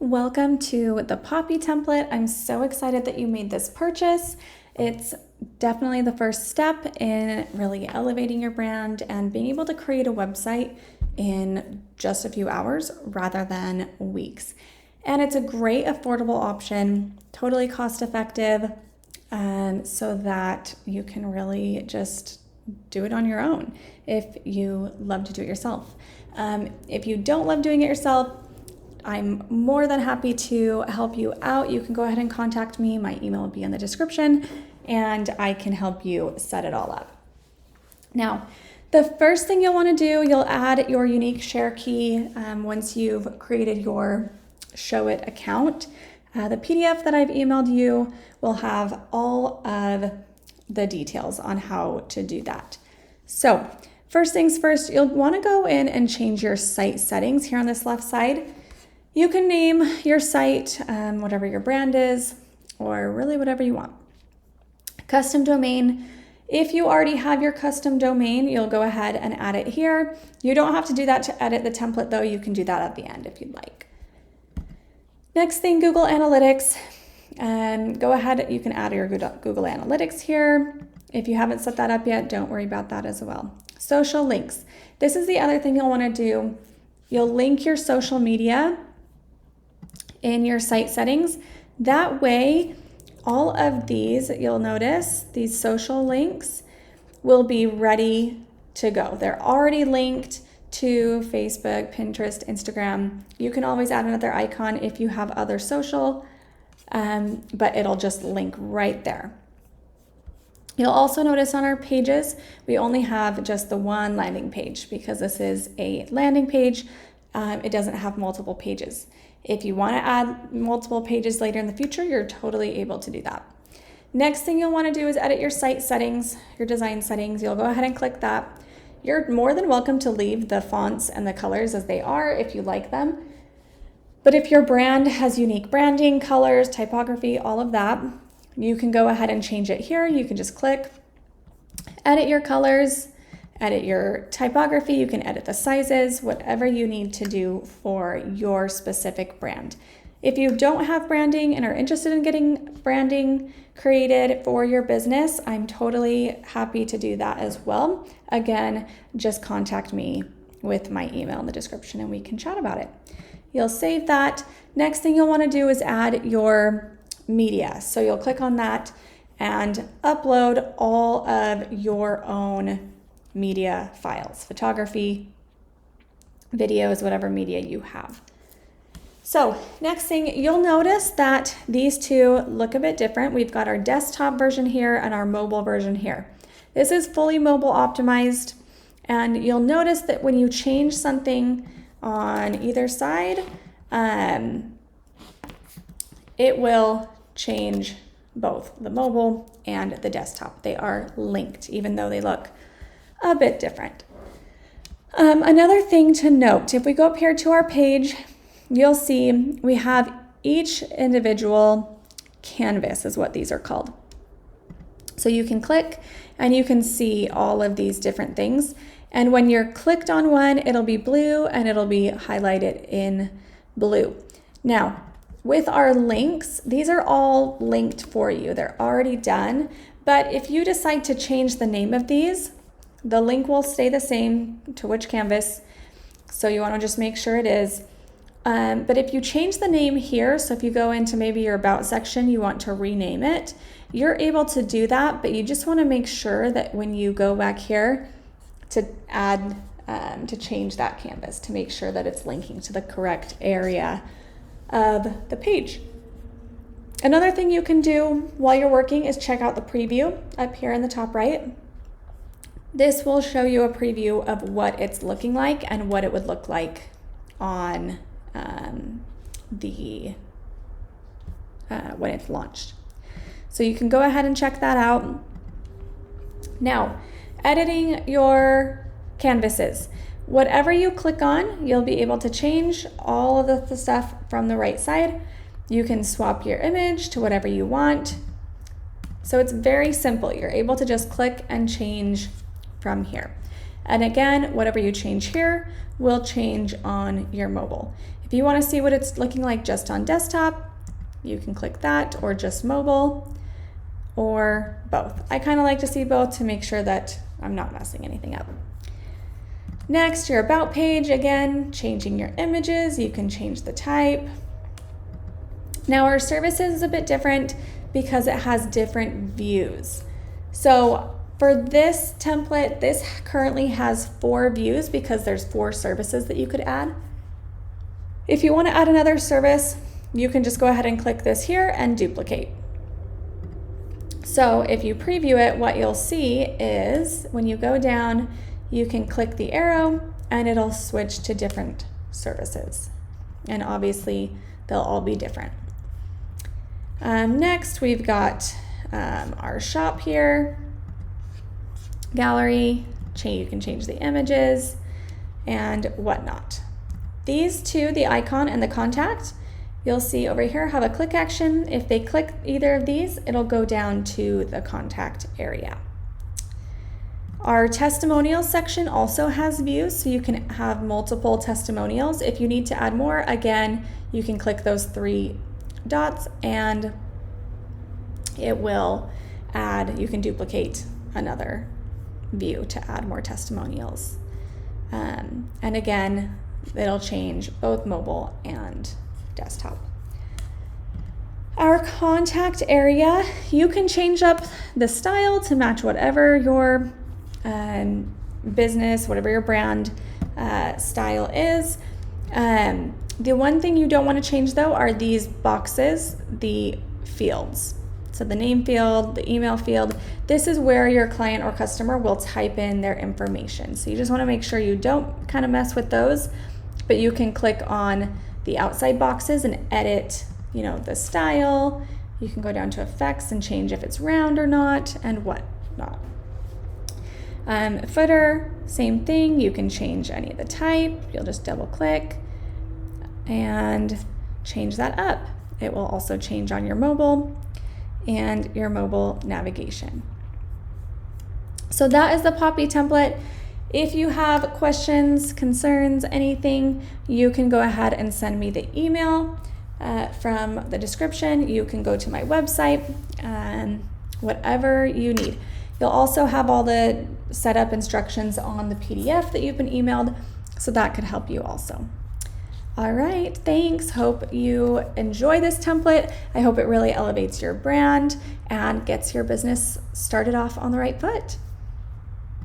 Welcome to the Poppy template. I'm so excited that you made this purchase. It's definitely the first step in really elevating your brand and being able to create a website in just a few hours rather than weeks. And it's a great affordable option, totally cost effective, so that you can really just do it on your own if you love to do it yourself. If you don't love doing it yourself, I'm more than happy to help you out. You can go ahead and contact me. My email will be in the description and I can help you set it all up. Now, the first thing you'll want to do, you'll add your unique share key once you've created your Showit account. The PDF that I've emailed you will have all of the details on how to do that. So first things first, you'll want to go in and change your site settings here on this left side. You can name your site whatever your brand is, or really whatever you want. Custom domain. If you already have your custom domain, you'll go ahead and add it here. You don't have to do that to edit the template though. You can do that at the end if you'd like. Next thing, Google Analytics. Go ahead, you can add your Google Analytics here. If you haven't set that up yet, don't worry about that as well. Social links. This is the other thing you'll want to do. You'll link your social media in your site settings. That way, all of these, you'll notice, these social links will be ready to go. They're already linked to Facebook, Pinterest, Instagram. You can always add another icon if you have other social, but it'll just link right there. You'll also notice on our pages, we only have just the one landing page because this is a landing page. It doesn't have multiple pages. If you want to add multiple pages later in the future, you're totally able to do that. Next thing you'll want to do is edit your site settings, your design settings. You'll go ahead and click that. You're more than welcome to leave the fonts and the colors as they are if you like them. But if your brand has unique branding, colors, typography, all of that, you can go ahead and change it here. You can just click, edit your colors, edit your typography. You can edit the sizes, whatever you need to do for your specific brand. If you don't have branding and are interested in getting branding created for your business, I'm totally happy to do that as well. Again, just contact me with my email in the description and we can chat about it. You'll save that. Next thing you'll want to do is add your media. So you'll click on that and upload all of your own media files, photography, videos, whatever media you have. So next thing, you'll notice that these two look a bit different. We've got our desktop version here and our mobile version here. This is fully mobile optimized, and you'll notice that when you change something on either side, it will change both the mobile and the desktop. They are linked, even though they look a bit different. Another thing to note, if we go up here to our page, you'll see we have each individual canvas is what these are called. So you can click and you can see all of these different things. And when you're clicked on one, it'll be blue and it'll be highlighted in blue. Now, with our links, these are all linked for you. They're already done. But if you decide to change the name of these, the link will stay the same to which canvas. So you want to just make sure it is. But if you change the name here, so if you go into maybe your about section, you want to rename it, you're able to do that, but you just want to make sure that when you go back here to add, to change that canvas, to make sure that it's linking to the correct area of the page. Another thing you can do while you're working is check out the preview up here in the top right. This will show you a preview of what it's looking like and what it would look like on when it's launched. So you can go ahead and check that out. Now, editing your canvases. Whatever you click on, you'll be able to change all of the stuff from the right side. You can swap your image to whatever you want. So it's very simple. You're able to just click and change from here. And again, whatever you change here will change on your mobile. If you want to see what it's looking like just on desktop, you can click that, or just mobile, or both. I kind of like to see both to make sure that I'm not messing anything up. Next, your about page, again, changing your images, you can change the type. Now our services is a bit different because it has different views. So for this template, this currently has 4 views because there's 4 services that you could add. If you want to add another service, you can just go ahead and click this here and duplicate. So if you preview it, what you'll see is when you go down, you can click the arrow and it'll switch to different services. And obviously they'll all be different. Next, we've got our shop here, gallery, you can change the images and whatnot. These two, the icon and the contact, you'll see over here have a click action. If they click either of these, it'll go down to the contact area. Our testimonials section also has views, so you can have multiple testimonials. If you need to add more, again, you can click those 3 dots and it will add, you can duplicate another view to add more testimonials. And again, it'll change both mobile and desktop. Our contact area, you can change up the style to match whatever your business, whatever your brand style is. The one thing you don't want to change though are these boxes, the fields. So the name field, the email field, this is where your client or customer will type in their information. So you just want to make sure you don't kind of mess with those, but you can click on the outside boxes and edit, the style. You can go down to effects and change if it's round or not and whatnot. Footer, same thing. You can change any of the type. You'll just double click and change that up. It will also change on your mobile and your mobile navigation. So that is the Poppy template. If you have questions, concerns, anything, you can go ahead and send me the email from the description. You can go to my website, whatever you need. You'll also have all the setup instructions on the PDF that you've been emailed, so that could help you also. All right, thanks. Hope you enjoy this template. I hope it really elevates your brand and gets your business started off on the right foot.